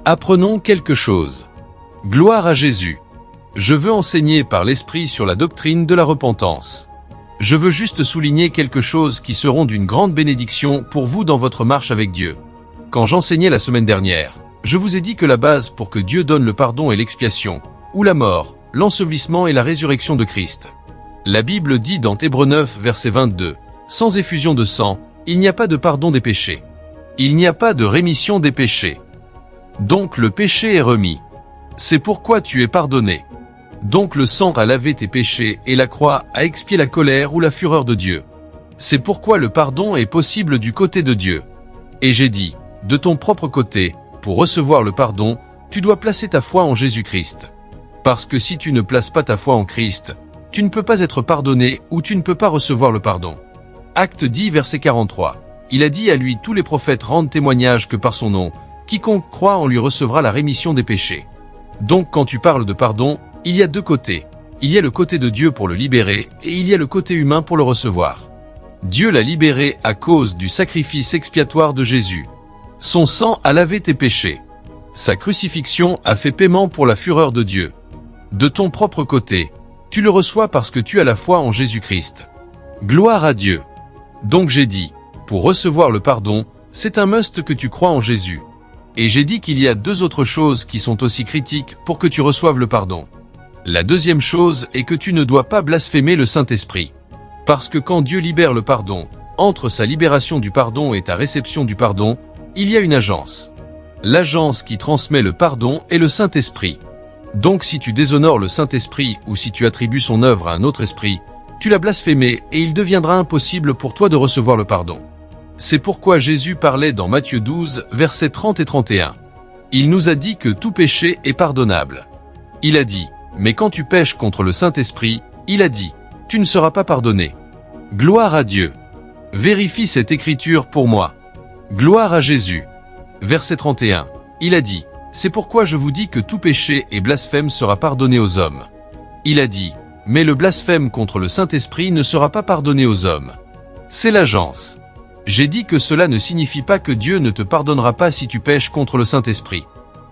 Apprenons quelque chose. Gloire à Jésus. Je veux enseigner par l'Esprit sur la doctrine de la repentance. Je veux juste souligner quelque chose qui seront d'une grande bénédiction pour vous dans votre marche avec Dieu. Quand j'enseignais la semaine dernière, je vous ai dit que la base pour que Dieu donne le pardon est l'expiation, ou la mort, l'ensevelissement et la résurrection de Christ. La Bible dit dans Hébreux 9, verset 22, « Sans effusion de sang, il n'y a pas de pardon des péchés. Il n'y a pas de rémission des péchés. » Donc le péché est remis. C'est pourquoi tu es pardonné. Donc le sang a lavé tes péchés et la croix a expié la colère ou la fureur de Dieu. C'est pourquoi le pardon est possible du côté de Dieu. Et j'ai dit, de ton propre côté, pour recevoir le pardon, tu dois placer ta foi en Jésus-Christ. Parce que si tu ne places pas ta foi en Christ, tu ne peux pas être pardonné ou tu ne peux pas recevoir le pardon. Acte 10, verset 43. Il a dit à lui, tous les prophètes rendent témoignage que par son nom, quiconque croit en lui recevra la rémission des péchés. Donc quand tu parles de pardon, il y a deux côtés. Il y a le côté de Dieu pour le libérer et il y a le côté humain pour le recevoir. Dieu l'a libéré à cause du sacrifice expiatoire de Jésus. Son sang a lavé tes péchés. Sa crucifixion a fait paiement pour la fureur de Dieu. De ton propre côté, tu le reçois parce que tu as la foi en Jésus-Christ. Gloire à Dieu. Donc j'ai dit, pour recevoir le pardon, c'est un must que tu crois en Jésus. Et j'ai dit qu'il y a deux autres choses qui sont aussi critiques pour que tu reçoives le pardon. La deuxième chose est que tu ne dois pas blasphémer le Saint-Esprit. Parce que quand Dieu libère le pardon, entre sa libération du pardon et ta réception du pardon, il y a une agence. L'agence qui transmet le pardon est le Saint-Esprit. Donc si tu déshonores le Saint-Esprit ou si tu attribues son œuvre à un autre esprit, tu l'as blasphémé et il deviendra impossible pour toi de recevoir le pardon. C'est pourquoi Jésus parlait dans Matthieu 12, versets 30 et 31. Il nous a dit que tout péché est pardonnable. Il a dit, mais quand tu pèches contre le Saint-Esprit, il a dit, tu ne seras pas pardonné. Gloire à Dieu. Vérifie cette écriture pour moi. Gloire à Jésus. Verset 31. Il a dit, c'est pourquoi je vous dis que tout péché et blasphème sera pardonné aux hommes. Il a dit, mais le blasphème contre le Saint-Esprit ne sera pas pardonné aux hommes. C'est l'agence. J'ai dit que cela ne signifie pas que Dieu ne te pardonnera pas si tu pèches contre le Saint-Esprit.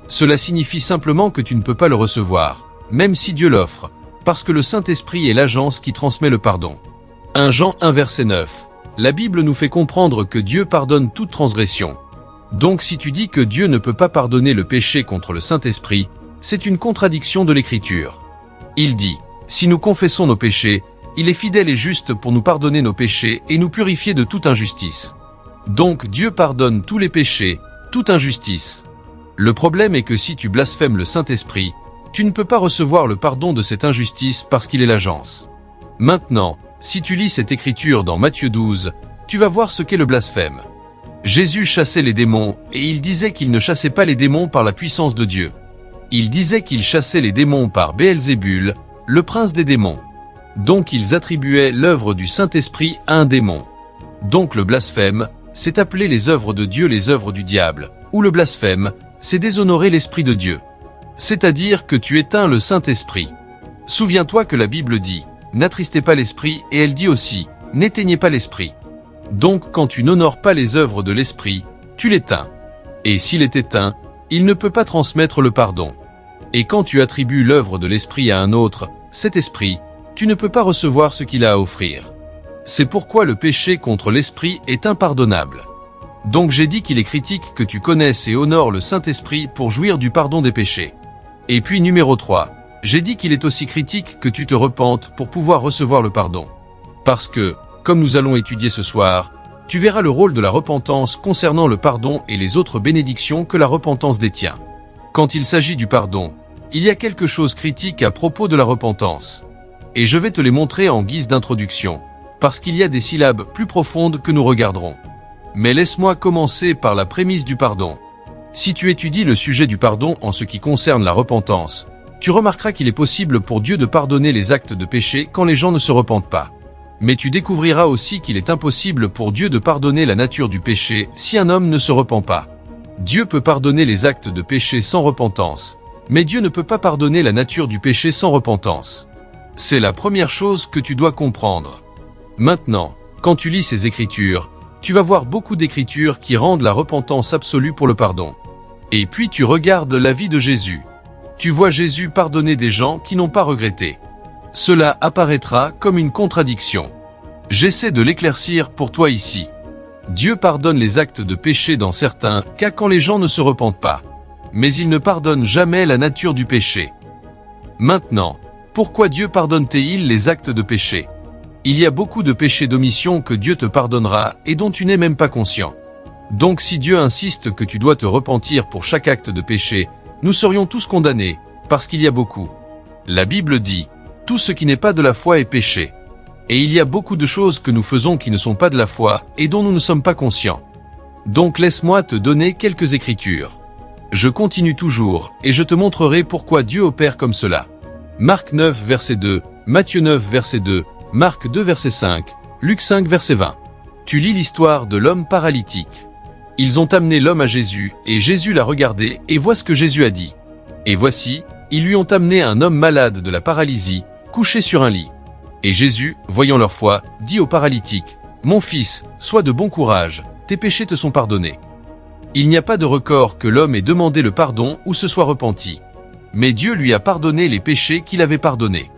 Cela signifie simplement que tu ne peux pas le recevoir, même si Dieu l'offre, parce que le Saint-Esprit est l'agence qui transmet le pardon. 1 Jean 1 verset 9. La Bible nous fait comprendre que Dieu pardonne toute transgression. Donc si tu dis que Dieu ne peut pas pardonner le péché contre le Saint-Esprit, c'est une contradiction de l'Écriture. Il dit, si nous confessons nos péchés, il est fidèle et juste pour nous pardonner nos péchés et nous purifier de toute injustice. Donc Dieu pardonne tous les péchés, toute injustice. Le problème est que si tu blasphèmes le Saint-Esprit, tu ne peux pas recevoir le pardon de cette injustice parce qu'il est l'agence. Maintenant, si tu lis cette écriture dans Matthieu 12, tu vas voir ce qu'est le blasphème. Jésus chassait les démons et il disait qu'il ne chassait pas les démons par la puissance de Dieu. Il disait qu'il chassait les démons par Béelzébul, le prince des démons. Donc ils attribuaient l'œuvre du Saint-Esprit à un démon. Donc le blasphème, c'est appeler les œuvres de Dieu les œuvres du diable, ou le blasphème, c'est déshonorer l'Esprit de Dieu. C'est-à-dire que tu éteins le Saint-Esprit. Souviens-toi que la Bible dit, n'attristez pas l'Esprit, et elle dit aussi, n'éteignez pas l'Esprit. Donc quand tu n'honores pas les œuvres de l'Esprit, tu l'éteins. Et s'il est éteint, il ne peut pas transmettre le pardon. Et quand tu attribues l'œuvre de l'Esprit à un autre, cet Esprit, tu ne peux pas recevoir ce qu'il a à offrir. C'est pourquoi le péché contre l'Esprit est impardonnable. Donc j'ai dit qu'il est critique que tu connaisses et honores le Saint-Esprit pour jouir du pardon des péchés. Et puis numéro 3, j'ai dit qu'il est aussi critique que tu te repentes pour pouvoir recevoir le pardon. Parce que, comme nous allons étudier ce soir, tu verras le rôle de la repentance concernant le pardon et les autres bénédictions que la repentance détient. Quand il s'agit du pardon, il y a quelque chose critique à propos de la repentance. Et je vais te les montrer en guise d'introduction, parce qu'il y a des syllabes plus profondes que nous regarderons. Mais laisse-moi commencer par la prémisse du pardon. Si tu étudies le sujet du pardon en ce qui concerne la repentance, tu remarqueras qu'il est possible pour Dieu de pardonner les actes de péché quand les gens ne se repentent pas. Mais tu découvriras aussi qu'il est impossible pour Dieu de pardonner la nature du péché si un homme ne se repent pas. Dieu peut pardonner les actes de péché sans repentance, mais Dieu ne peut pas pardonner la nature du péché sans repentance. C'est la première chose que tu dois comprendre. Maintenant, quand tu lis ces écritures, tu vas voir beaucoup d'écritures qui rendent la repentance absolue pour le pardon. Et puis tu regardes la vie de Jésus. Tu vois Jésus pardonner des gens qui n'ont pas regretté. Cela apparaîtra comme une contradiction. J'essaie de l'éclaircir pour toi ici. Dieu pardonne les actes de péché dans certains cas quand les gens ne se repentent pas. Mais il ne pardonne jamais la nature du péché. Maintenant, pourquoi Dieu pardonne-t-il les actes de péché? Il y a beaucoup de péchés d'omission que Dieu te pardonnera et dont tu n'es même pas conscient. Donc si Dieu insiste que tu dois te repentir pour chaque acte de péché, nous serions tous condamnés, parce qu'il y a beaucoup. La Bible dit, tout ce qui n'est pas de la foi est péché. Et il y a beaucoup de choses que nous faisons qui ne sont pas de la foi et dont nous ne sommes pas conscients. Donc laisse-moi te donner quelques écritures. Je continue toujours, et je te montrerai pourquoi Dieu opère comme cela. Marc 9 verset 2, Matthieu 9 verset 2, Marc 2 verset 5, Luc 5 verset 20. Tu lis l'histoire de l'homme paralytique. Ils ont amené l'homme à Jésus, et Jésus l'a regardé, et vois ce que Jésus a dit. Et voici, ils lui ont amené un homme malade de la paralysie, couché sur un lit. Et Jésus, voyant leur foi, dit au paralytique, « Mon fils, sois de bon courage, tes péchés te sont pardonnés. » Il n'y a pas de record que l'homme ait demandé le pardon ou se soit repenti. Mais Dieu lui a pardonné les péchés qu'il avait pardonnés.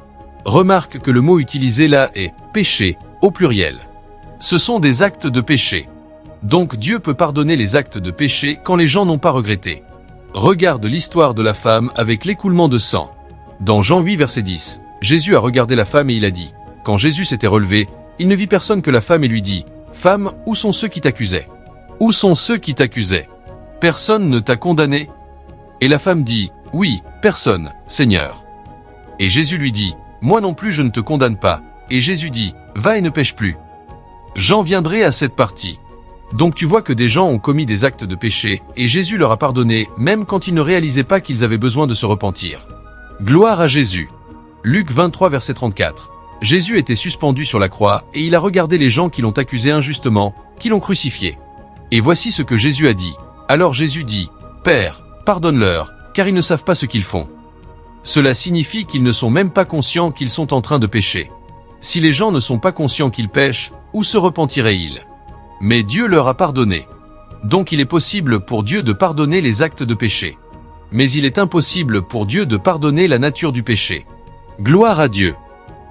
Remarque que le mot utilisé là est « péché » au pluriel. Ce sont des actes de péché. Donc Dieu peut pardonner les actes de péché quand les gens n'ont pas regretté. Regarde l'histoire de la femme avec l'écoulement de sang. Dans Jean 8 verset 10, Jésus a regardé la femme et il a dit, quand Jésus s'était relevé, il ne vit personne que la femme et lui dit, « Femme, où sont ceux qui t'accusaient ? Où sont ceux qui t'accusaient ? Personne ne t'a condamné ?» Et la femme dit, « Oui, personne, Seigneur. » Et Jésus lui dit, « Moi non plus je ne te condamne pas. » Et Jésus dit, « Va et ne pêche plus. » J'en viendrai à cette partie. Donc tu vois que des gens ont commis des actes de péché, et Jésus leur a pardonné, même quand ils ne réalisaient pas qu'ils avaient besoin de se repentir. Gloire à Jésus. Luc 23 verset 34. Jésus était suspendu sur la croix, et il a regardé les gens qui l'ont accusé injustement, qui l'ont crucifié. Et voici ce que Jésus a dit. Alors Jésus dit, « Père, pardonne-leur, car ils ne savent pas ce qu'ils font. » Cela signifie qu'ils ne sont même pas conscients qu'ils sont en train de pécher. Si les gens ne sont pas conscients qu'ils pêchent, où se repentiraient-ils? Mais Dieu leur a pardonné. Donc il est possible pour Dieu de pardonner les actes de péché. Mais il est impossible pour Dieu de pardonner la nature du péché. Gloire à Dieu.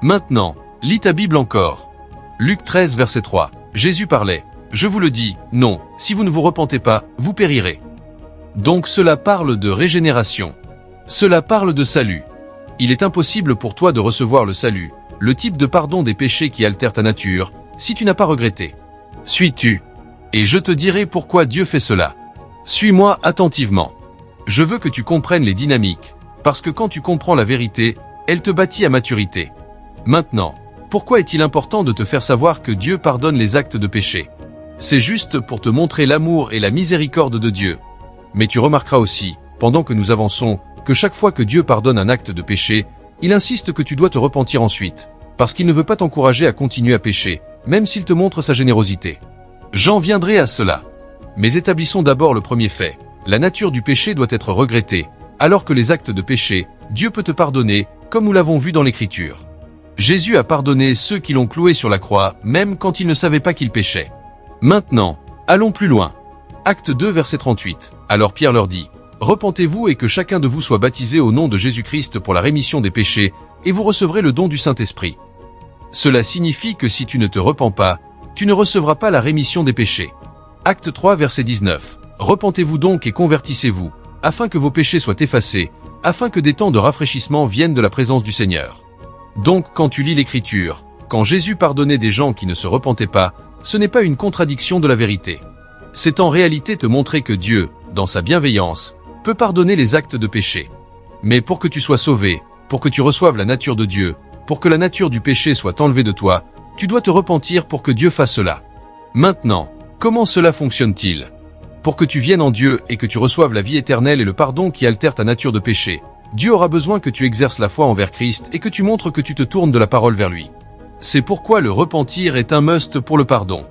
Maintenant, lis ta Bible encore. Luc 13 verset 3. Jésus parlait. Je vous le dis, non, si vous ne vous repentez pas, vous périrez. Donc cela parle de régénération. Cela parle de salut. Il est impossible pour toi de recevoir le salut, le type de pardon des péchés qui altèrent ta nature, si tu n'as pas regretté. Suis-tu? Et je te dirai pourquoi Dieu fait cela. Suis-moi attentivement. Je veux que tu comprennes les dynamiques, parce que quand tu comprends la vérité, elle te bâtit à maturité. Maintenant, pourquoi est-il important de te faire savoir que Dieu pardonne les actes de péché? C'est juste pour te montrer l'amour et la miséricorde de Dieu. Mais tu remarqueras aussi, pendant que nous avançons, que chaque fois que Dieu pardonne un acte de péché, il insiste que tu dois te repentir ensuite, parce qu'il ne veut pas t'encourager à continuer à pécher, même s'il te montre sa générosité. J'en viendrai à cela. Mais établissons d'abord le premier fait. La nature du péché doit être regrettée, alors que les actes de péché, Dieu peut te pardonner, comme nous l'avons vu dans l'Écriture. Jésus a pardonné ceux qui l'ont cloué sur la croix, même quand ils ne savaient pas qu'ils péchaient. Maintenant, allons plus loin. Acte 2 verset 38. Alors Pierre leur dit, « Repentez-vous et que chacun de vous soit baptisé au nom de Jésus-Christ pour la rémission des péchés, et vous recevrez le don du Saint-Esprit. » Cela signifie que si tu ne te repens pas, tu ne recevras pas la rémission des péchés. Acte 3 verset 19. Repentez-vous donc et convertissez-vous, afin que vos péchés soient effacés, afin que des temps de rafraîchissement viennent de la présence du Seigneur. Donc quand tu lis l'Écriture, quand Jésus pardonnait des gens qui ne se repentaient pas, ce n'est pas une contradiction de la vérité. C'est en réalité te montrer que Dieu, dans sa bienveillance, peut pardonner les actes de péché. Mais pour que tu sois sauvé, pour que tu reçoives la nature de Dieu, pour que la nature du péché soit enlevée de toi, tu dois te repentir pour que Dieu fasse cela. Maintenant, comment cela fonctionne-t-il? Pour que tu viennes en Dieu et que tu reçoives la vie éternelle et le pardon qui altère ta nature de péché, Dieu aura besoin que tu exerces la foi envers Christ et que tu montres que tu te tournes de la parole vers lui. C'est pourquoi le repentir est un must pour le pardon.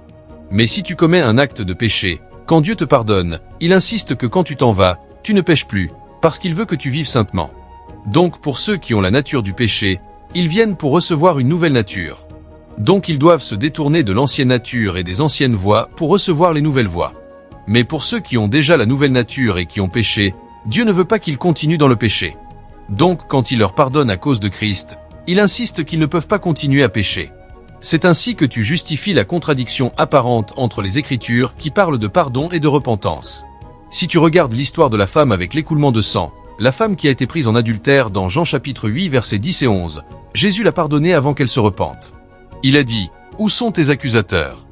Mais si tu commets un acte de péché, quand Dieu te pardonne, il insiste que quand tu t'en vas, tu ne pêches plus, parce qu'il veut que tu vives saintement. Donc pour ceux qui ont la nature du péché, ils viennent pour recevoir une nouvelle nature. Donc ils doivent se détourner de l'ancienne nature et des anciennes voies pour recevoir les nouvelles voies. Mais pour ceux qui ont déjà la nouvelle nature et qui ont péché, Dieu ne veut pas qu'ils continuent dans le péché. Donc quand il leur pardonne à cause de Christ, il insiste qu'ils ne peuvent pas continuer à pécher. C'est ainsi que tu justifies la contradiction apparente entre les Écritures qui parlent de pardon et de repentance. Si tu regardes l'histoire de la femme avec l'écoulement de sang, la femme qui a été prise en adultère dans Jean chapitre 8 versets 10 et 11, Jésus l'a pardonnée avant qu'elle se repente. Il a dit, « Où sont tes accusateurs ?»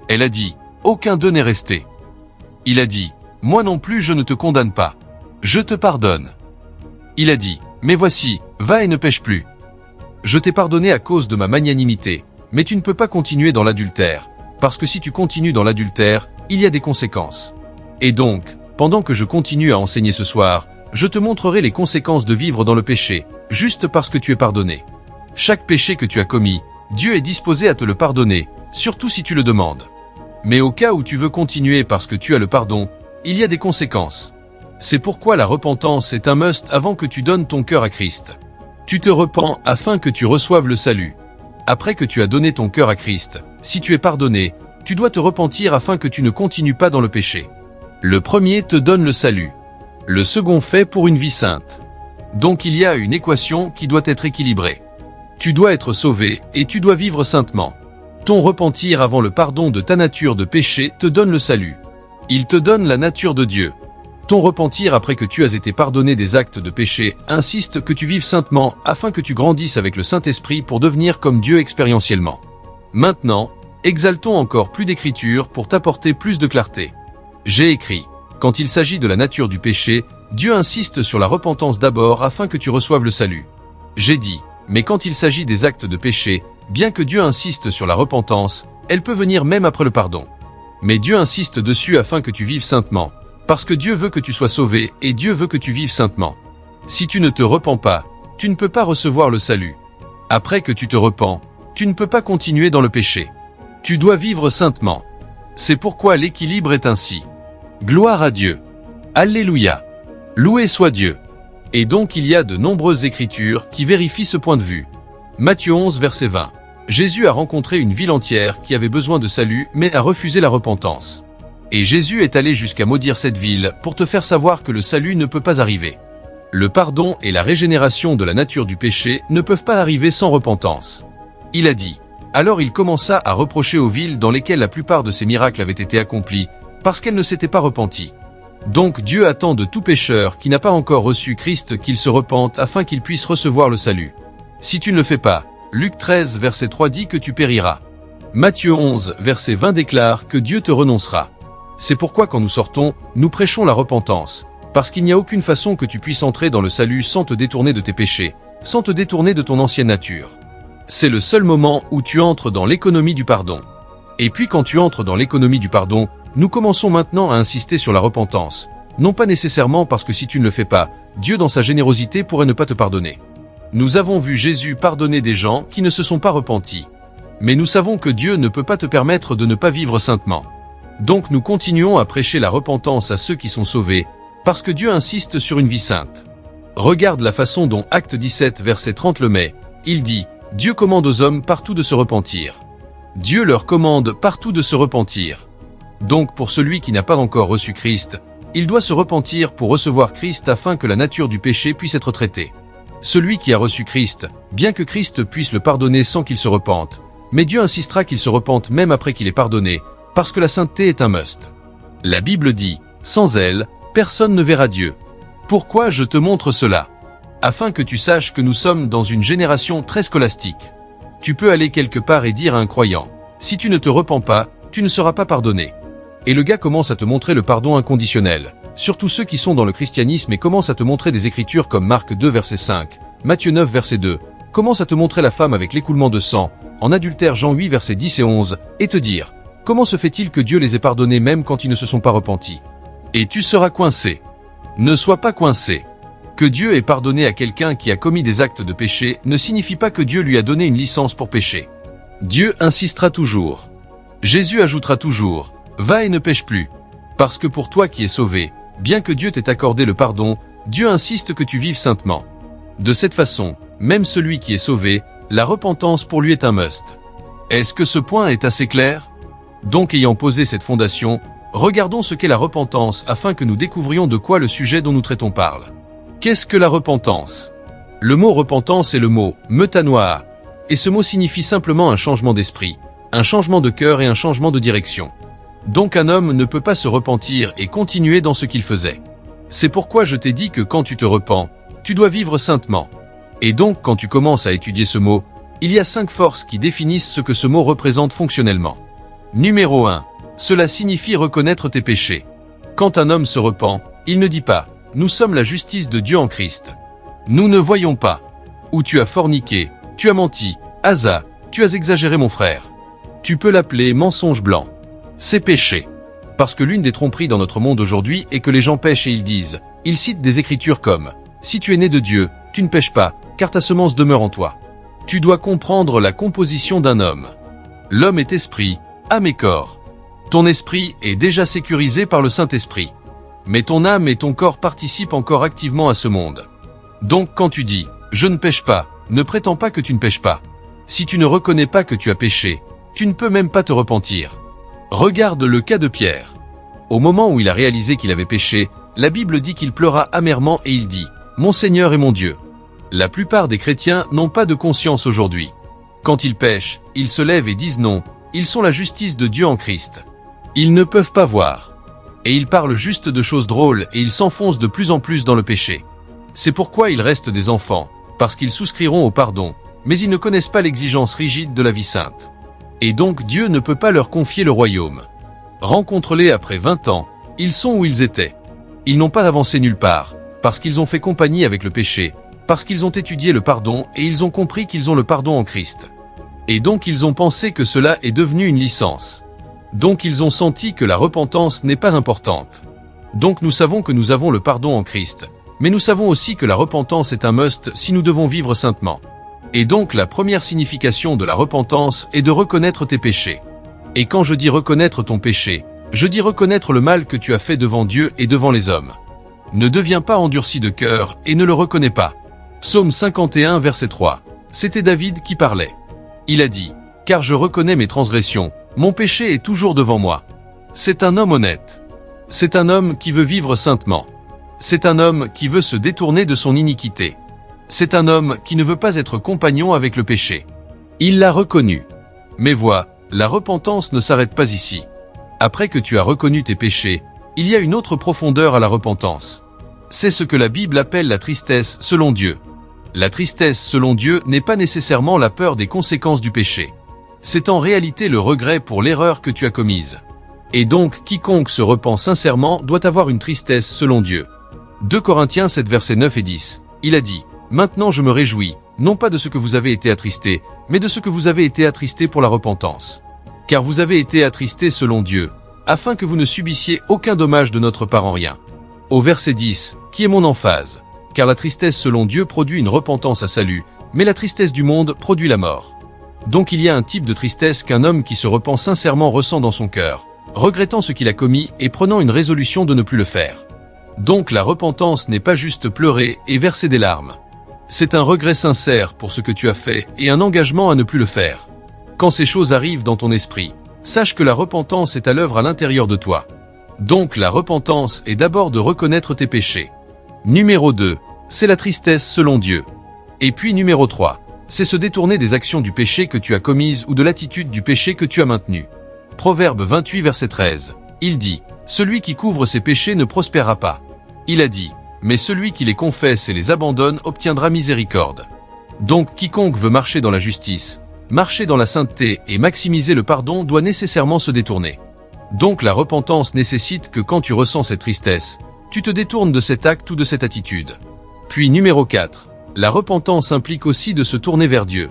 Elle a dit, « Aucun d'eux n'est resté. » Il a dit, « Moi non plus je ne te condamne pas. Je te pardonne. » Il a dit, « Mais voici, va et ne pêche plus. Je t'ai pardonné à cause de ma magnanimité, mais tu ne peux pas continuer dans l'adultère, parce que si tu continues dans l'adultère, il y a des conséquences. Et donc, pendant que je continue à enseigner ce soir, je te montrerai les conséquences de vivre dans le péché, juste parce que tu es pardonné. Chaque péché que tu as commis, Dieu est disposé à te le pardonner, surtout si tu le demandes. Mais au cas où tu veux continuer parce que tu as le pardon, il y a des conséquences. C'est pourquoi la repentance est un must avant que tu donnes ton cœur à Christ. Tu te repens afin que tu reçoives le salut. Après que tu as donné ton cœur à Christ, si tu es pardonné, tu dois te repentir afin que tu ne continues pas dans le péché. Le premier te donne le salut. Le second fait pour une vie sainte. Donc il y a une équation qui doit être équilibrée. Tu dois être sauvé et tu dois vivre saintement. Ton repentir avant le pardon de ta nature de péché te donne le salut. Il te donne la nature de Dieu. Ton repentir après que tu as été pardonné des actes de péché insiste que tu vives saintement afin que tu grandisses avec le Saint-Esprit pour devenir comme Dieu expérientiellement. Maintenant, exaltons encore plus d'Écriture pour t'apporter plus de clarté. J'ai écrit, quand il s'agit de la nature du péché, Dieu insiste sur la repentance d'abord afin que tu reçoives le salut. J'ai dit, mais quand il s'agit des actes de péché, bien que Dieu insiste sur la repentance, elle peut venir même après le pardon. Mais Dieu insiste dessus afin que tu vives saintement. Parce que Dieu veut que tu sois sauvé et Dieu veut que tu vives saintement. Si tu ne te repens pas, tu ne peux pas recevoir le salut. Après que tu te repens, tu ne peux pas continuer dans le péché. Tu dois vivre saintement. C'est pourquoi l'équilibre est ainsi. Gloire à Dieu. Alléluia. Loué soit Dieu. Et donc il y a de nombreuses écritures qui vérifient ce point de vue. Matthieu 11 verset 20. Jésus a rencontré une ville entière qui avait besoin de salut mais a refusé la repentance. Et Jésus est allé jusqu'à maudire cette ville pour te faire savoir que le salut ne peut pas arriver. Le pardon et la régénération de la nature du péché ne peuvent pas arriver sans repentance. Il a dit. Alors il commença à reprocher aux villes dans lesquelles la plupart de ces miracles avaient été accomplis, parce qu'elles ne s'étaient pas repenties. Donc Dieu attend de tout pécheur qui n'a pas encore reçu Christ qu'il se repente afin qu'il puisse recevoir le salut. Si tu ne le fais pas, Luc 13 verset 3 dit que tu périras. Matthieu 11 verset 20 déclare que Dieu te renoncera. C'est pourquoi quand nous sortons, nous prêchons la repentance, parce qu'il n'y a aucune façon que tu puisses entrer dans le salut sans te détourner de tes péchés, sans te détourner de ton ancienne nature. C'est le seul moment où tu entres dans l'économie du pardon. Et puis quand tu entres dans l'économie du pardon, nous commençons maintenant à insister sur la repentance, non pas nécessairement parce que si tu ne le fais pas, Dieu dans sa générosité pourrait ne pas te pardonner. Nous avons vu Jésus pardonner des gens qui ne se sont pas repentis. Mais nous savons que Dieu ne peut pas te permettre de ne pas vivre saintement. Donc nous continuons à prêcher la repentance à ceux qui sont sauvés, parce que Dieu insiste sur une vie sainte. Regarde la façon dont Acte 17 verset 30 le met. Il dit, Dieu commande aux hommes partout de se repentir. Dieu leur commande partout de se repentir. Donc pour celui qui n'a pas encore reçu Christ, il doit se repentir pour recevoir Christ afin que la nature du péché puisse être traitée. Celui qui a reçu Christ, bien que Christ puisse le pardonner sans qu'il se repente, mais Dieu insistera qu'il se repente même après qu'il est pardonné, parce que la sainteté est un must. La Bible dit, sans elle, personne ne verra Dieu. Pourquoi je te montre cela? Afin que tu saches que nous sommes dans une génération très scolastique. Tu peux aller quelque part et dire à un croyant, si tu ne te repens pas, tu ne seras pas pardonné. Et le gars commence à te montrer le pardon inconditionnel, surtout ceux qui sont dans le christianisme et commence à te montrer des écritures comme Marc 2 verset 5, Matthieu 9 verset 2, commence à te montrer la femme avec l'écoulement de sang, en adultère Jean 8 verset 10 et 11, et te dire, comment se fait-il que Dieu les ait pardonnés même quand ils ne se sont pas repentis? Et tu seras coincé. Ne sois pas coincé. Que Dieu ait pardonné à quelqu'un qui a commis des actes de péché ne signifie pas que Dieu lui a donné une licence pour pécher. Dieu insistera toujours. Jésus ajoutera toujours, va et ne pêche plus. Parce que pour toi qui es sauvé, bien que Dieu t'ait accordé le pardon, Dieu insiste que tu vives saintement. De cette façon, même celui qui est sauvé, la repentance pour lui est un must. Est-ce que ce point est assez clair? Donc ayant posé cette fondation, Regardons ce qu'est la repentance afin que nous découvrions de quoi le sujet dont nous traitons parle. Qu'est-ce que la repentance? Le mot repentance est le mot metanoia, et ce mot signifie simplement un changement d'esprit, un changement de cœur et un changement de direction. Donc un homme ne peut pas se repentir et continuer dans ce qu'il faisait. C'est pourquoi je t'ai dit que quand tu te repens, tu dois vivre saintement. Et donc quand tu commences à étudier ce mot, il y a 5 forces qui définissent ce que ce mot représente fonctionnellement. Numéro 1. Cela signifie reconnaître tes péchés. Quand un homme se repent, il ne dit pas « Nous sommes la justice de Dieu en Christ ». Nous ne voyons pas « Ou tu as forniqué, tu as menti, Asa, tu as exagéré mon frère ». Tu peux l'appeler mensonge blanc. C'est péché. Parce que l'une des tromperies dans notre monde aujourd'hui est que les gens pêchent et ils citent des écritures comme « Si tu es né de Dieu, tu ne pêches pas, car ta semence demeure en toi ». Tu dois comprendre la composition d'un homme. L'homme est esprit, âme et corps. Ton esprit est déjà sécurisé par le Saint-Esprit. Mais ton âme et ton corps participent encore activement à ce monde. Donc quand tu dis « Je ne pêche pas », ne prétends pas que tu ne pêches pas. Si tu ne reconnais pas que tu as péché, tu ne peux même pas te repentir. Regarde le cas de Pierre. Au moment où il a réalisé qu'il avait péché, la Bible dit qu'il pleura amèrement et il dit « Mon Seigneur et mon Dieu ». La plupart des chrétiens n'ont pas de conscience aujourd'hui. Quand ils pêchent, ils se lèvent et disent non, ils sont la justice de Dieu en Christ. Ils ne peuvent pas voir. Et ils parlent juste de choses drôles et ils s'enfoncent de plus en plus dans le péché. C'est pourquoi ils restent des enfants, parce qu'ils souscriront au pardon, mais ils ne connaissent pas l'exigence rigide de la vie sainte. Et donc Dieu ne peut pas leur confier le royaume. Rencontre-les après 20 ans, ils sont où ils étaient. Ils n'ont pas avancé nulle part, parce qu'ils ont fait compagnie avec le péché, parce qu'ils ont étudié le pardon et ils ont compris qu'ils ont le pardon en Christ. Et donc ils ont pensé que cela est devenu une licence. Donc ils ont senti que la repentance n'est pas importante. Donc nous savons que nous avons le pardon en Christ, mais nous savons aussi que la repentance est un must si nous devons vivre saintement. Et donc la première signification de la repentance est de reconnaître tes péchés. Et quand je dis reconnaître ton péché, je dis reconnaître le mal que tu as fait devant Dieu et devant les hommes. Ne deviens pas endurci de cœur et ne le reconnais pas. Psaume 51 verset 3. C'était David qui parlait. Il a dit « Car je reconnais mes transgressions, mon péché est toujours devant moi ». C'est un homme honnête. C'est un homme qui veut vivre saintement. C'est un homme qui veut se détourner de son iniquité. C'est un homme qui ne veut pas être compagnon avec le péché. Il l'a reconnu. Mais vois, la repentance ne s'arrête pas ici. Après que tu as reconnu tes péchés, il y a une autre profondeur à la repentance. C'est ce que la Bible appelle la tristesse selon Dieu. La tristesse selon Dieu n'est pas nécessairement la peur des conséquences du péché. C'est en réalité le regret pour l'erreur que tu as commise. Et donc quiconque se repent sincèrement doit avoir une tristesse selon Dieu. 2 Corinthiens 7 versets 9 et 10, il a dit « Maintenant je me réjouis, non pas de ce que vous avez été attristés, mais de ce que vous avez été attristés pour la repentance. Car vous avez été attristés selon Dieu, afin que vous ne subissiez aucun dommage de notre part en rien. » Au verset 10, qui est mon emphase. Car la tristesse selon Dieu produit une repentance à salut, mais la tristesse du monde produit la mort. Donc il y a un type de tristesse qu'un homme qui se repent sincèrement ressent dans son cœur, regrettant ce qu'il a commis et prenant une résolution de ne plus le faire. Donc la repentance n'est pas juste pleurer et verser des larmes. C'est un regret sincère pour ce que tu as fait et un engagement à ne plus le faire. Quand ces choses arrivent dans ton esprit, sache que la repentance est à l'œuvre à l'intérieur de toi. Donc la repentance est d'abord de reconnaître tes péchés. Numéro 2, c'est la tristesse selon Dieu. Et puis numéro 3, c'est se détourner des actions du péché que tu as commises ou de l'attitude du péché que tu as maintenue. Proverbe 28 verset 13, il dit « Celui qui couvre ses péchés ne prospérera pas ». Il a dit « Mais celui qui les confesse et les abandonne obtiendra miséricorde ». Donc quiconque veut marcher dans la justice, marcher dans la sainteté et maximiser le pardon doit nécessairement se détourner. Donc la repentance nécessite que quand tu ressens cette tristesse, tu te détournes de cet acte ou de cette attitude. Puis numéro 4, la repentance implique aussi de se tourner vers Dieu.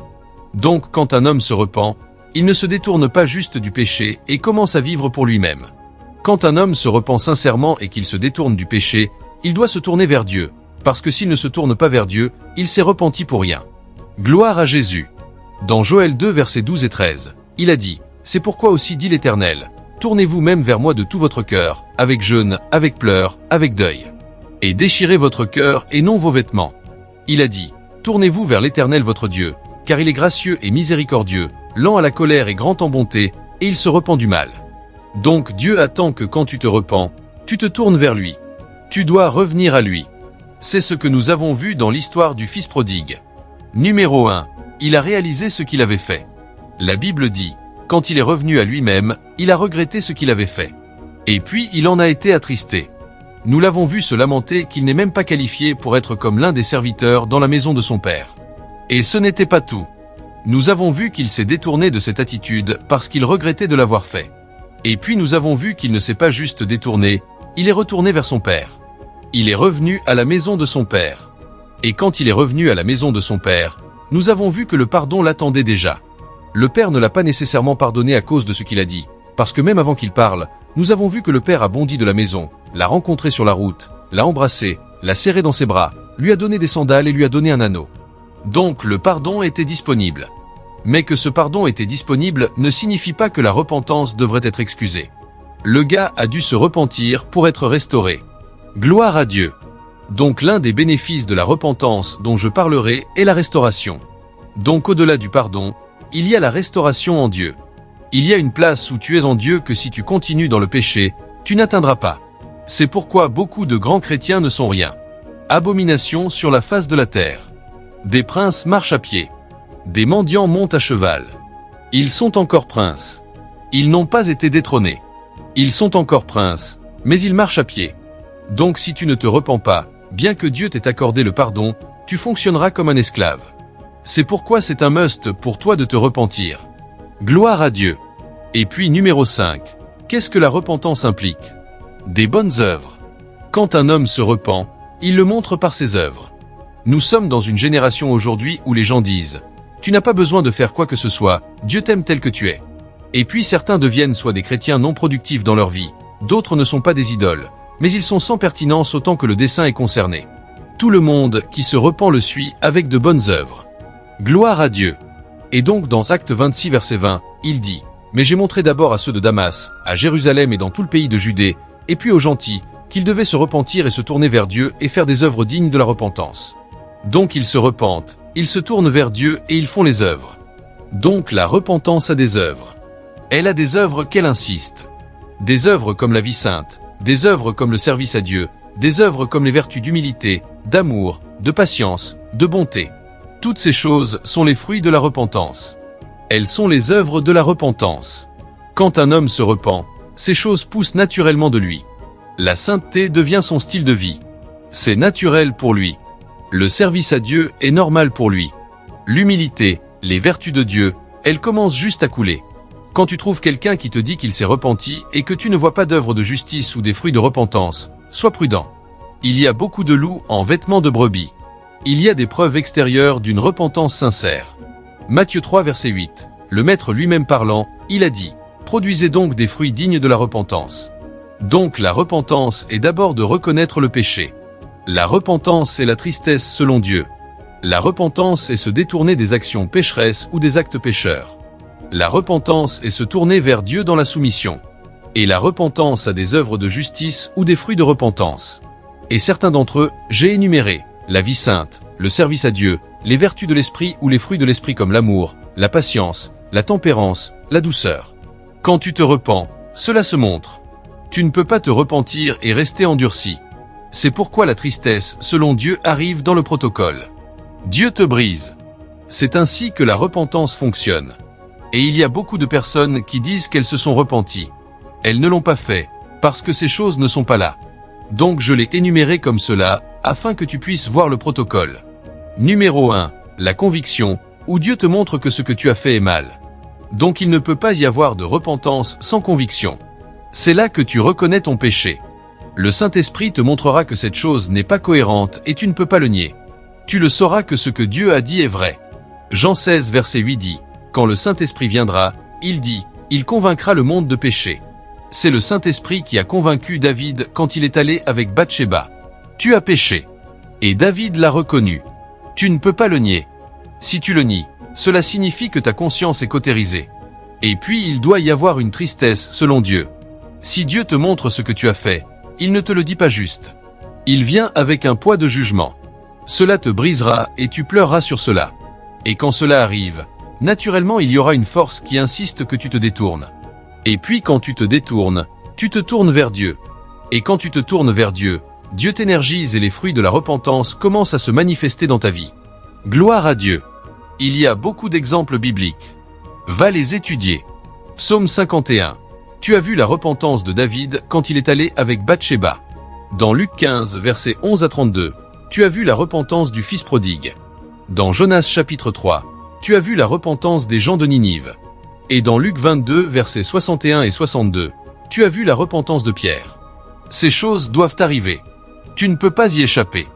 Donc quand un homme se repent, il ne se détourne pas juste du péché et commence à vivre pour lui-même. Quand un homme se repent sincèrement et qu'il se détourne du péché, il doit se tourner vers Dieu, parce que s'il ne se tourne pas vers Dieu, il s'est repenti pour rien. Gloire à Jésus. Dans Joël 2 versets 12 et 13, il a dit « C'est pourquoi aussi dit l'Éternel, tournez-vous même vers moi de tout votre cœur, avec jeûne, avec pleurs, avec deuil. Et déchirez votre cœur et non vos vêtements. » Il a dit « Tournez-vous vers l'Éternel votre Dieu, car il est gracieux et miséricordieux, lent à la colère et grand en bonté, et il se repent du mal. » Donc Dieu attend que quand tu te repens, tu te tournes vers lui. Tu dois revenir à lui. C'est ce que nous avons vu dans l'histoire du fils prodigue. Numéro 1. Il a réalisé ce qu'il avait fait. La Bible dit, quand il est revenu à lui-même, il a regretté ce qu'il avait fait. Et puis il en a été attristé. Nous l'avons vu se lamenter qu'il n'est même pas qualifié pour être comme l'un des serviteurs dans la maison de son père. Et ce n'était pas tout. Nous avons vu qu'il s'est détourné de cette attitude parce qu'il regrettait de l'avoir fait. Et puis nous avons vu qu'il ne s'est pas juste détourné, il est retourné vers son père. Il est revenu à la maison de son père. Et quand il est revenu à la maison de son père, nous avons vu que le pardon l'attendait déjà. Le père ne l'a pas nécessairement pardonné à cause de ce qu'il a dit, parce que même avant qu'il parle, nous avons vu que le père a bondi de la maison, l'a rencontré sur la route, l'a embrassé, l'a serré dans ses bras, lui a donné des sandales et lui a donné un anneau. Donc le pardon était disponible. Mais que ce pardon était disponible ne signifie pas que la repentance devrait être excusée. Le gars a dû se repentir pour être restauré. Gloire à Dieu. Donc l'un des bénéfices de la repentance dont je parlerai est la restauration. Donc au-delà du pardon, il y a la restauration en Dieu. Il y a une place où tu es en Dieu que si tu continues dans le péché, tu n'atteindras pas. C'est pourquoi beaucoup de grands chrétiens ne sont rien. Abomination sur la face de la terre. Des princes marchent à pied. Des mendiants montent à cheval. Ils sont encore princes. Ils n'ont pas été détrônés. Ils sont encore princes, mais ils marchent à pied. Donc si tu ne te repens pas, bien que Dieu t'ait accordé le pardon, tu fonctionneras comme un esclave. C'est pourquoi c'est un must pour toi de te repentir. Gloire à Dieu. Et puis numéro 5. Qu'est-ce que la repentance implique? Des bonnes œuvres. Quand un homme se repent, il le montre par ses œuvres. Nous sommes dans une génération aujourd'hui où les gens disent « Tu n'as pas besoin de faire quoi que ce soit, Dieu t'aime tel que tu es ». Et puis certains deviennent soit des chrétiens non productifs dans leur vie, d'autres ne sont pas des idoles, mais ils sont sans pertinence autant que le dessein est concerné. Tout le monde qui se repent le suit avec de bonnes œuvres. Gloire à Dieu. Et donc dans Actes 26 verset 20, il dit « Mais j'ai montré d'abord à ceux de Damas, à Jérusalem et dans tout le pays de Judée, et puis aux gentils, qu'ils devaient se repentir et se tourner vers Dieu et faire des œuvres dignes de la repentance. » Donc ils se repentent, ils se tournent vers Dieu et ils font les œuvres. Donc la repentance a des œuvres. Elle a des œuvres qu'elle insiste. Des œuvres comme la vie sainte, des œuvres comme le service à Dieu, des œuvres comme les vertus d'humilité, d'amour, de patience, de bonté. Toutes ces choses sont les fruits de la repentance. Elles sont les œuvres de la repentance. Quand un homme se repent, ces choses poussent naturellement de lui. La sainteté devient son style de vie. C'est naturel pour lui. Le service à Dieu est normal pour lui. L'humilité, les vertus de Dieu, elles commencent juste à couler. Quand tu trouves quelqu'un qui te dit qu'il s'est repenti et que tu ne vois pas d'œuvre de justice ou des fruits de repentance, sois prudent. Il y a beaucoup de loups en vêtements de brebis. Il y a des preuves extérieures d'une repentance sincère. Matthieu 3 verset 8. Le Maître lui-même parlant, il a dit « Produisez donc des fruits dignes de la repentance ». Donc la repentance est d'abord de reconnaître le péché. La repentance est la tristesse selon Dieu. La repentance est se détourner des actions pécheresses ou des actes pécheurs. La repentance est se tourner vers Dieu dans la soumission. Et la repentance a des œuvres de justice ou des fruits de repentance. Et certains d'entre eux, j'ai énuméré la vie sainte, le service à Dieu, les vertus de l'esprit ou les fruits de l'esprit comme l'amour, la patience, la tempérance, la douceur. Quand tu te repens, cela se montre. Tu ne peux pas te repentir et rester endurci. C'est pourquoi la tristesse, selon Dieu, arrive dans le protocole. Dieu te brise. C'est ainsi que la repentance fonctionne. Et il y a beaucoup de personnes qui disent qu'elles se sont repenties. Elles ne l'ont pas fait, parce que ces choses ne sont pas là. Donc je l'ai énuméré comme cela, afin que tu puisses voir le protocole. Numéro 1. La conviction, où Dieu te montre que ce que tu as fait est mal. Donc il ne peut pas y avoir de repentance sans conviction. C'est là que tu reconnais ton péché. Le Saint-Esprit te montrera que cette chose n'est pas cohérente et tu ne peux pas le nier. Tu le sauras que ce que Dieu a dit est vrai. Jean 16 verset 8 dit « Quand le Saint-Esprit viendra, il dit, il convaincra le monde de péché. » C'est le Saint-Esprit qui a convaincu David quand il est allé avec Bathsheba. Tu as péché. Et David l'a reconnu. Tu ne peux pas le nier. Si tu le nies, cela signifie que ta conscience est cautérisée. Et puis il doit y avoir une tristesse selon Dieu. Si Dieu te montre ce que tu as fait, il ne te le dit pas juste. Il vient avec un poids de jugement. Cela te brisera et tu pleureras sur cela. Et quand cela arrive, naturellement il y aura une force qui insiste que tu te détournes. Et puis quand tu te détournes, tu te tournes vers Dieu. Et quand tu te tournes vers Dieu, Dieu t'énergise et les fruits de la repentance commencent à se manifester dans ta vie. Gloire à Dieu. Il y a beaucoup d'exemples bibliques. Va les étudier. Psaume 51. Tu as vu la repentance de David quand il est allé avec Bathsheba. Dans Luc 15, versets 11 à 32, tu as vu la repentance du fils prodigue. Dans Jonas chapitre 3, tu as vu la repentance des gens de Ninive. Et dans Luc 22, versets 61 et 62, tu as vu la repentance de Pierre. Ces choses doivent arriver. Tu ne peux pas y échapper.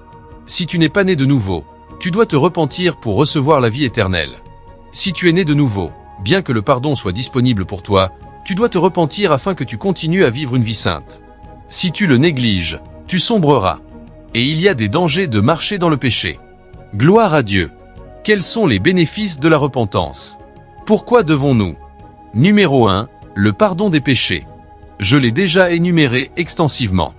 Si tu n'es pas né de nouveau, tu dois te repentir pour recevoir la vie éternelle. Si tu es né de nouveau, bien que le pardon soit disponible pour toi, tu dois te repentir afin que tu continues à vivre une vie sainte. Si tu le négliges, tu sombreras. Et il y a des dangers de marcher dans le péché. Gloire à Dieu. Quels sont les bénéfices de la repentance? Pourquoi devons-nous? Numéro 1, le pardon des péchés. Je l'ai déjà énuméré extensivement.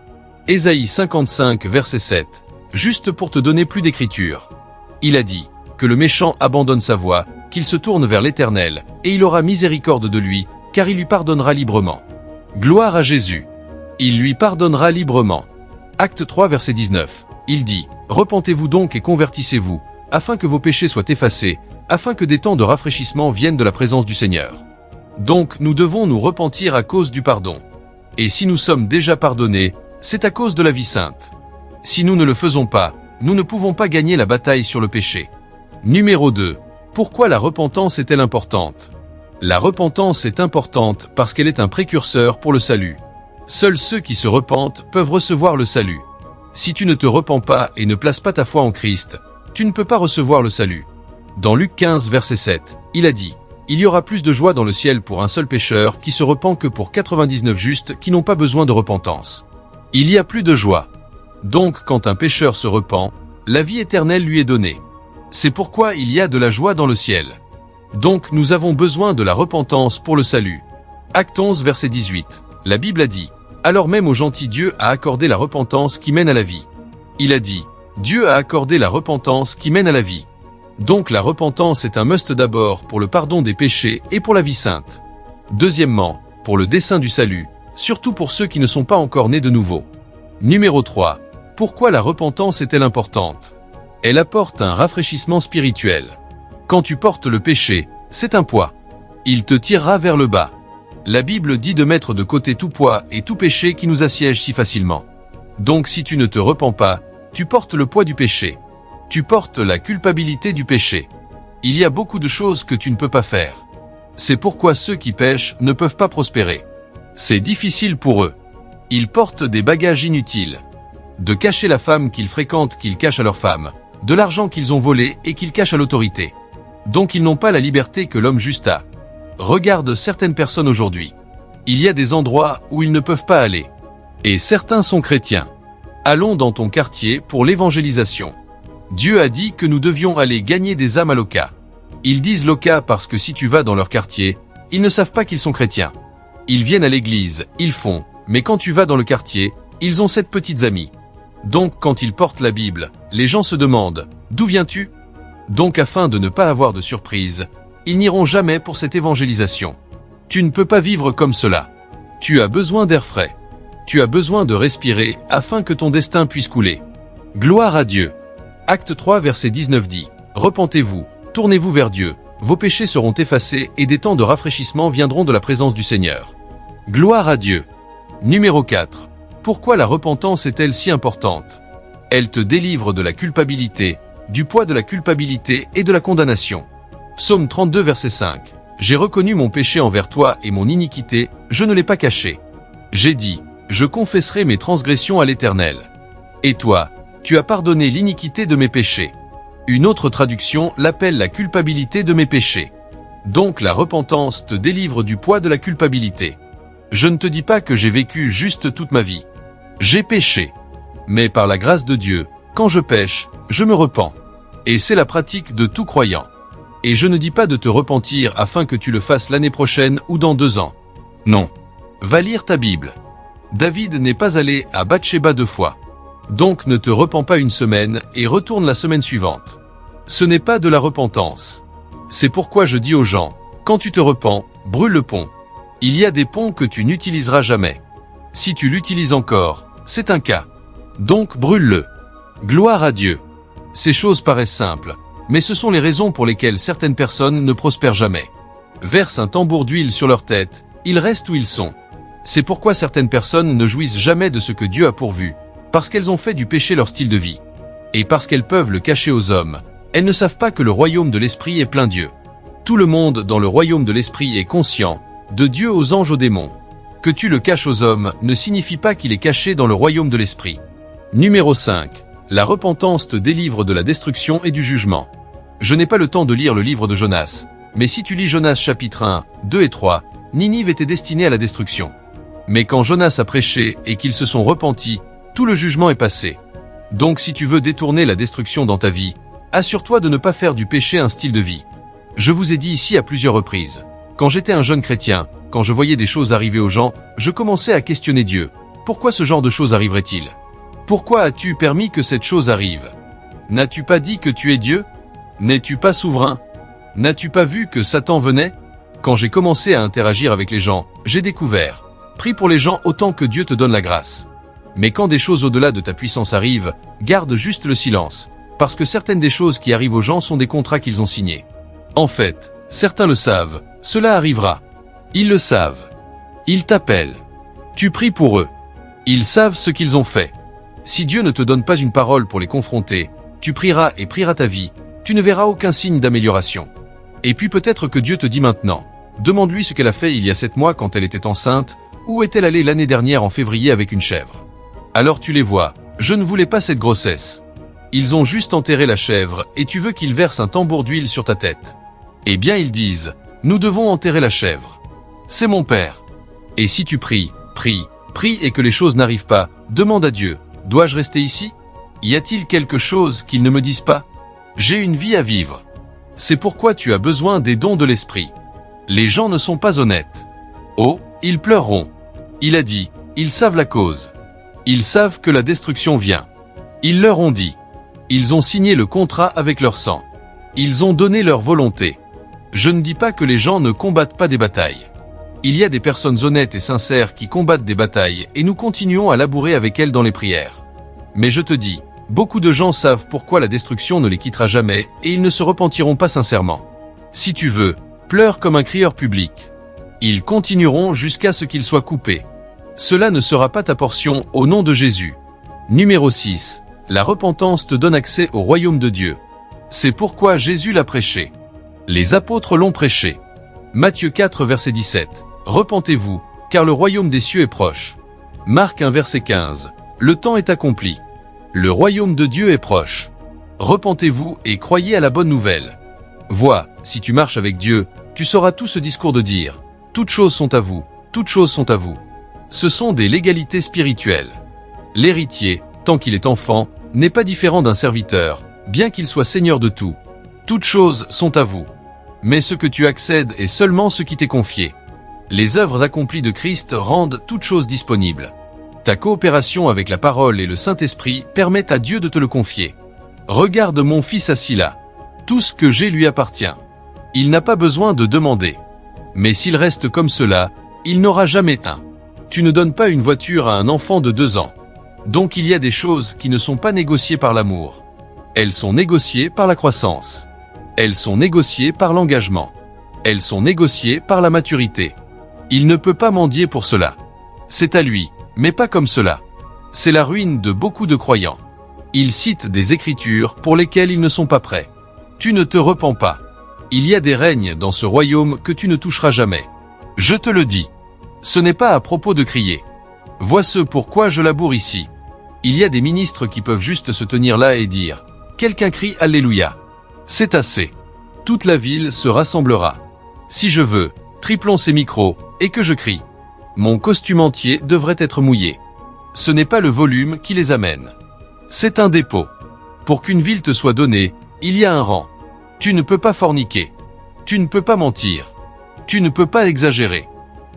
Ésaïe 55, verset 7, juste pour te donner plus d'écriture. Il a dit que le méchant abandonne sa voie, qu'il se tourne vers l'Éternel, et il aura miséricorde de lui, car il lui pardonnera librement. Gloire à Jésus. Il lui pardonnera librement. Acte 3, verset 19. Il dit, « Repentez-vous donc et convertissez-vous, afin que vos péchés soient effacés, afin que des temps de rafraîchissement viennent de la présence du Seigneur. » Donc nous devons nous repentir à cause du pardon. Et si nous sommes déjà pardonnés, c'est à cause de la vie sainte. Si nous ne le faisons pas, nous ne pouvons pas gagner la bataille sur le péché. Numéro 2. Pourquoi la repentance est-elle importante? La repentance est importante parce qu'elle est un précurseur pour le salut. Seuls ceux qui se repentent peuvent recevoir le salut. Si tu ne te repens pas et ne places pas ta foi en Christ, tu ne peux pas recevoir le salut. Dans Luc 15, verset 7, il a dit, « Il y aura plus de joie dans le ciel pour un seul pécheur qui se repent que pour 99 justes qui n'ont pas besoin de repentance. » Il y a plus de joie. Donc quand un pécheur se repent, la vie éternelle lui est donnée. C'est pourquoi il y a de la joie dans le ciel. Donc nous avons besoin de la repentance pour le salut. Acte 11, verset 18. La Bible a dit, « Alors même au gentil Dieu a accordé la repentance qui mène à la vie. » Il a dit, « Dieu a accordé la repentance qui mène à la vie. » Donc la repentance est un must d'abord pour le pardon des péchés et pour la vie sainte. Deuxièmement, pour le dessein du salut, surtout pour ceux qui ne sont pas encore nés de nouveau. Numéro 3. Pourquoi la repentance est-elle importante? Elle apporte un rafraîchissement spirituel. Quand tu portes le péché, c'est un poids. Il te tirera vers le bas. La Bible dit de mettre de côté tout poids et tout péché qui nous assiège si facilement. Donc si tu ne te repens pas, tu portes le poids du péché. Tu portes la culpabilité du péché. Il y a beaucoup de choses que tu ne peux pas faire. C'est pourquoi ceux qui pêchent ne peuvent pas prospérer. C'est difficile pour eux. Ils portent des bagages inutiles. De cacher la femme qu'ils fréquentent qu'ils cachent à leur femme, de l'argent qu'ils ont volé et qu'ils cachent à l'autorité. Donc ils n'ont pas la liberté que l'homme juste a. Regarde certaines personnes aujourd'hui. Il y a des endroits où ils ne peuvent pas aller. Et certains sont chrétiens. Allons dans ton quartier pour l'évangélisation. Dieu a dit que nous devions aller gagner des âmes à Loka. Ils disent Loka parce que si tu vas dans leur quartier, ils ne savent pas qu'ils sont chrétiens. Ils viennent à l'église, ils font, mais quand tu vas dans le quartier, ils ont 7 petites amies. Donc quand ils portent la Bible, les gens se demandent « D'où viens-tu » Donc afin de ne pas avoir de surprise, ils n'iront jamais pour cette évangélisation. Tu ne peux pas vivre comme cela. Tu as besoin d'air frais. Tu as besoin de respirer afin que ton destin puisse couler. Gloire à Dieu. Acte 3, verset 19 dit « Repentez-vous, tournez-vous vers Dieu, vos péchés seront effacés et des temps de rafraîchissement viendront de la présence du Seigneur. » Gloire à Dieu. Numéro 4. Pourquoi la repentance est-elle si importante? Elle te délivre de la culpabilité, du poids de la culpabilité et de la condamnation. Psaume 32, verset 5. « J'ai reconnu mon péché envers toi et mon iniquité, je ne l'ai pas caché. J'ai dit, je confesserai mes transgressions à l'Éternel. Et toi, tu as pardonné l'iniquité de mes péchés. » Une autre traduction l'appelle la culpabilité de mes péchés. Donc la repentance te délivre du poids de la culpabilité. Je ne te dis pas que j'ai vécu juste toute ma vie. J'ai péché. Mais par la grâce de Dieu, quand je pêche, je me repens. Et c'est la pratique de tout croyant. Et je ne dis pas de te repentir afin que tu le fasses l'année prochaine ou dans 2 ans. Non. Va lire ta Bible. David n'est pas allé à Bathsheba 2 fois. Donc ne te repens pas une semaine et retourne la semaine suivante. Ce n'est pas de la repentance. C'est pourquoi je dis aux gens, quand tu te repens, brûle le pont. Il y a des ponts que tu n'utiliseras jamais. Si tu l'utilises encore, c'est un cas. Donc brûle-le. Gloire à Dieu. Ces choses paraissent simples, mais ce sont les raisons pour lesquelles certaines personnes ne prospèrent jamais. Verse un tambour d'huile sur leur tête, ils restent où ils sont. C'est pourquoi certaines personnes ne jouissent jamais de ce que Dieu a pourvu, parce qu'elles ont fait du péché leur style de vie. Et parce qu'elles peuvent le cacher aux hommes, elles ne savent pas que le royaume de l'esprit est plein Dieu. Tout le monde dans le royaume de l'esprit est conscient, de Dieu aux anges aux démons. Que tu le caches aux hommes ne signifie pas qu'il est caché dans le royaume de l'esprit. Numéro 5. La repentance te délivre de la destruction et du jugement. Je n'ai pas le temps de lire le livre de Jonas, mais si tu lis Jonas chapitre 1, 2 et 3, Ninive était destinée à la destruction. Mais quand Jonas a prêché et qu'ils se sont repentis, tout le jugement est passé. Donc si tu veux détourner la destruction dans ta vie, assure-toi de ne pas faire du péché un style de vie. Je vous ai dit ici à plusieurs reprises, quand j'étais un jeune chrétien, quand je voyais des choses arriver aux gens, je commençais à questionner Dieu. Pourquoi ce genre de choses arriverait-il ? Pourquoi as-tu permis que cette chose arrive ? N'as-tu pas dit que tu es Dieu ? N'es-tu pas souverain ? N'as-tu pas vu que Satan venait ? Quand j'ai commencé à interagir avec les gens, j'ai découvert. Prie pour les gens autant que Dieu te donne la grâce. Mais quand des choses au-delà de ta puissance arrivent, garde juste le silence, parce que certaines des choses qui arrivent aux gens sont des contrats qu'ils ont signés. En fait, certains le savent, cela arrivera. Ils le savent. Ils t'appellent. Tu pries pour eux. Ils savent ce qu'ils ont fait. Si Dieu ne te donne pas une parole pour les confronter, tu prieras et prieras ta vie, tu ne verras aucun signe d'amélioration. Et puis peut-être que Dieu te dit maintenant, demande-lui ce qu'elle a fait il y a 7 mois quand elle était enceinte, où est-elle allée l'année dernière en février avec une chèvre. Alors tu les vois, je ne voulais pas cette grossesse. Ils ont juste enterré la chèvre et tu veux qu'ils versent un tambour d'huile sur ta tête. Eh bien ils disent, nous devons enterrer la chèvre. C'est mon père. Et si tu pries et que les choses n'arrivent pas, demande à Dieu, dois-je rester ici ? Y a-t-il quelque chose qu'ils ne me disent pas ? J'ai une vie à vivre. C'est pourquoi tu as besoin des dons de l'esprit. Les gens ne sont pas honnêtes. Oh, ils pleureront. Il a dit, ils savent la cause. Ils savent que la destruction vient. Ils leur ont dit. Ils ont signé le contrat avec leur sang. Ils ont donné leur volonté. Je ne dis pas que les gens ne combattent pas des batailles. Il y a des personnes honnêtes et sincères qui combattent des batailles et nous continuons à labourer avec elles dans les prières. Mais je te dis, beaucoup de gens savent pourquoi la destruction ne les quittera jamais et ils ne se repentiront pas sincèrement. Si tu veux, pleure comme un crieur public. Ils continueront jusqu'à ce qu'ils soient coupés. Cela ne sera pas ta portion au nom de Jésus. Numéro 6. La repentance te donne accès au royaume de Dieu. C'est pourquoi Jésus l'a prêché. Les apôtres l'ont prêché. Matthieu 4 verset 17. Repentez-vous, car le royaume des cieux est proche. Marc 1 verset 15. Le temps est accompli. Le royaume de Dieu est proche. Repentez-vous et croyez à la bonne nouvelle. Vois, si tu marches avec Dieu, tu sauras tout ce discours de dire « Toutes choses sont à vous, toutes choses sont à vous ». Ce sont des légalités spirituelles. L'héritier, tant qu'il est enfant, n'est pas différent d'un serviteur, bien qu'il soit seigneur de tout. Toutes choses sont à vous. Mais ce que tu accèdes est seulement ce qui t'est confié. Les œuvres accomplies de Christ rendent toutes choses disponibles. Ta coopération avec la parole et le Saint-Esprit permettent à Dieu de te le confier. Regarde mon fils assis là. Tout ce que j'ai lui appartient. Il n'a pas besoin de demander. Mais s'il reste comme cela, il n'aura jamais un. Tu ne donnes pas une voiture à un enfant de 2 ans. Donc il y a des choses qui ne sont pas négociées par l'amour. Elles sont négociées par la croissance. Elles sont négociées par l'engagement. Elles sont négociées par la maturité. Il ne peut pas mendier pour cela. C'est à lui, mais pas comme cela. C'est la ruine de beaucoup de croyants. Ils citent des écritures pour lesquelles ils ne sont pas prêts. Tu ne te repens pas. Il y a des règnes dans ce royaume que tu ne toucheras jamais. Je te le dis. Ce n'est pas à propos de crier. Vois ce pourquoi je laboure ici. Il y a des ministres qui peuvent juste se tenir là et dire « Quelqu'un crie Alléluia ». C'est assez. Toute la ville se rassemblera. Si je veux, triplons ces micros, et que je crie. Mon costume entier devrait être mouillé. Ce n'est pas le volume qui les amène. C'est un dépôt. Pour qu'une ville te soit donnée, il y a un rang. Tu ne peux pas forniquer. Tu ne peux pas mentir. Tu ne peux pas exagérer.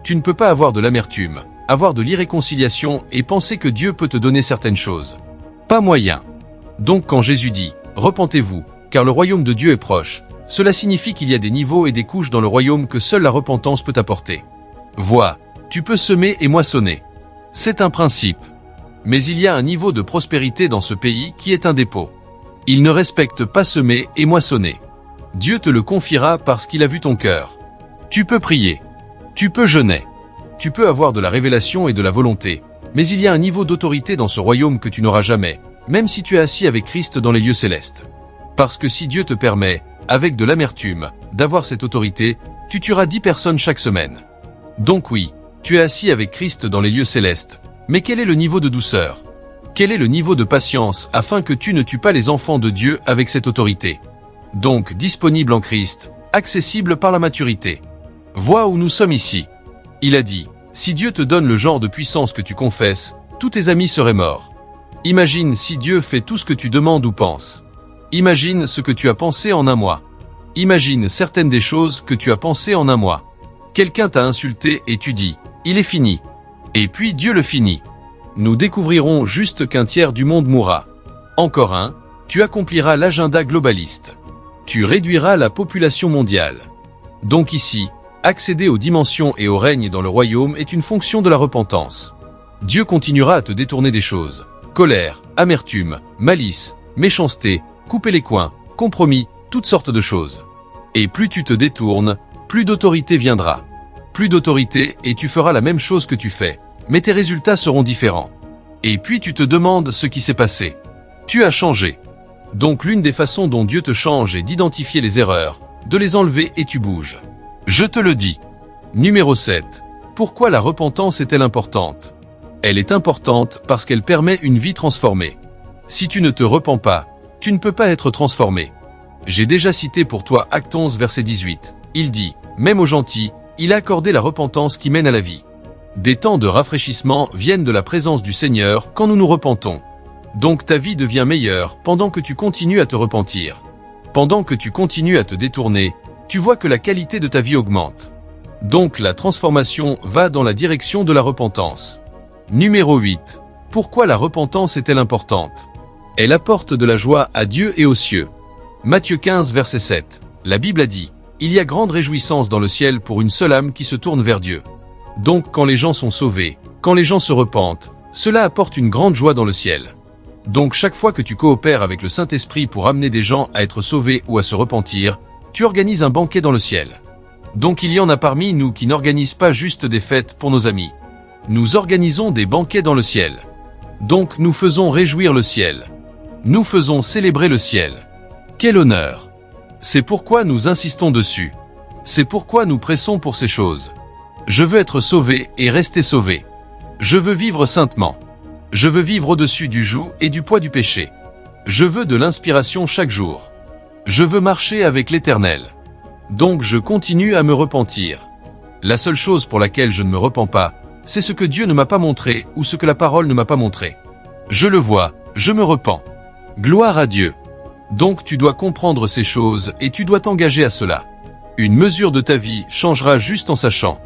Tu ne peux pas avoir de l'amertume, avoir de l'irréconciliation et penser que Dieu peut te donner certaines choses. Pas moyen. Donc quand Jésus dit « Repentez-vous, car le royaume de Dieu est proche », cela signifie qu'il y a des niveaux et des couches dans le royaume que seule la repentance peut apporter. Vois, tu peux semer et moissonner. C'est un principe. Mais il y a un niveau de prospérité dans ce pays qui est un dépôt. Il ne respecte pas semer et moissonner. Dieu te le confiera parce qu'il a vu ton cœur. Tu peux prier. Tu peux jeûner. Tu peux avoir de la révélation et de la volonté. Mais il y a un niveau d'autorité dans ce royaume que tu n'auras jamais, même si tu es assis avec Christ dans les lieux célestes. Parce que si Dieu te permet, avec de l'amertume, d'avoir cette autorité, tu tueras 10 personnes chaque semaine. Donc oui, tu es assis avec Christ dans les lieux célestes. Mais quel est le niveau de douceur? Quel est le niveau de patience afin que tu ne tues pas les enfants de Dieu avec cette autorité? Donc, disponible en Christ, accessible par la maturité. Vois où nous sommes ici. Il a dit, si Dieu te donne le genre de puissance que tu confesses, tous tes amis seraient morts. Imagine si Dieu fait tout ce que tu demandes ou penses. Imagine ce que tu as pensé en un mois. Imagine certaines des choses que tu as pensées en un mois. Quelqu'un t'a insulté et tu dis, il est fini. Et puis Dieu le finit. Nous découvrirons juste qu'un tiers du monde mourra. Encore un, tu accompliras l'agenda globaliste. Tu réduiras la population mondiale. Donc ici, accéder aux dimensions et au règne dans le royaume est une fonction de la repentance. Dieu continuera à te détourner des choses. Colère, amertume, malice, méchanceté, couper les coins, compromis, toutes sortes de choses. Et plus tu te détournes, plus d'autorité viendra. Plus d'autorité et tu feras la même chose que tu fais, mais tes résultats seront différents. Et puis tu te demandes ce qui s'est passé. Tu as changé. Donc l'une des façons dont Dieu te change est d'identifier les erreurs, de les enlever et tu bouges. Je te le dis. Numéro 7. Pourquoi la repentance est-elle importante? Elle est importante parce qu'elle permet une vie transformée. Si tu ne te repens pas, tu ne peux pas être transformé. J'ai déjà cité pour toi Acte 11 verset 18. Il dit, même aux gentils, il a accordé la repentance qui mène à la vie. Des temps de rafraîchissement viennent de la présence du Seigneur quand nous nous repentons. Donc ta vie devient meilleure pendant que tu continues à te repentir. Pendant que tu continues à te détourner, tu vois que la qualité de ta vie augmente. Donc la transformation va dans la direction de la repentance. Numéro 8. Pourquoi la repentance est-elle importante? Elle apporte de la joie à Dieu et aux cieux. Matthieu 15 verset 7. La Bible a dit, il y a grande réjouissance dans le ciel pour une seule âme qui se tourne vers Dieu. Donc quand les gens sont sauvés, quand les gens se repentent, cela apporte une grande joie dans le ciel. Donc chaque fois que tu coopères avec le Saint-Esprit pour amener des gens à être sauvés ou à se repentir, tu organises un banquet dans le ciel. Donc il y en a parmi nous qui n'organisent pas juste des fêtes pour nos amis. Nous organisons des banquets dans le ciel. Donc nous faisons réjouir le ciel. Nous faisons célébrer le ciel. Quel honneur! C'est pourquoi nous insistons dessus. C'est pourquoi nous pressons pour ces choses. Je veux être sauvé et rester sauvé. Je veux vivre saintement. Je veux vivre au-dessus du joug et du poids du péché. Je veux de l'inspiration chaque jour. Je veux marcher avec l'Éternel. Donc je continue à me repentir. La seule chose pour laquelle je ne me repens pas, c'est ce que Dieu ne m'a pas montré ou ce que la parole ne m'a pas montré. Je le vois, je me repens. Gloire à Dieu. Donc tu dois comprendre ces choses et tu dois t'engager à cela. Une mesure de ta vie changera juste en sachant.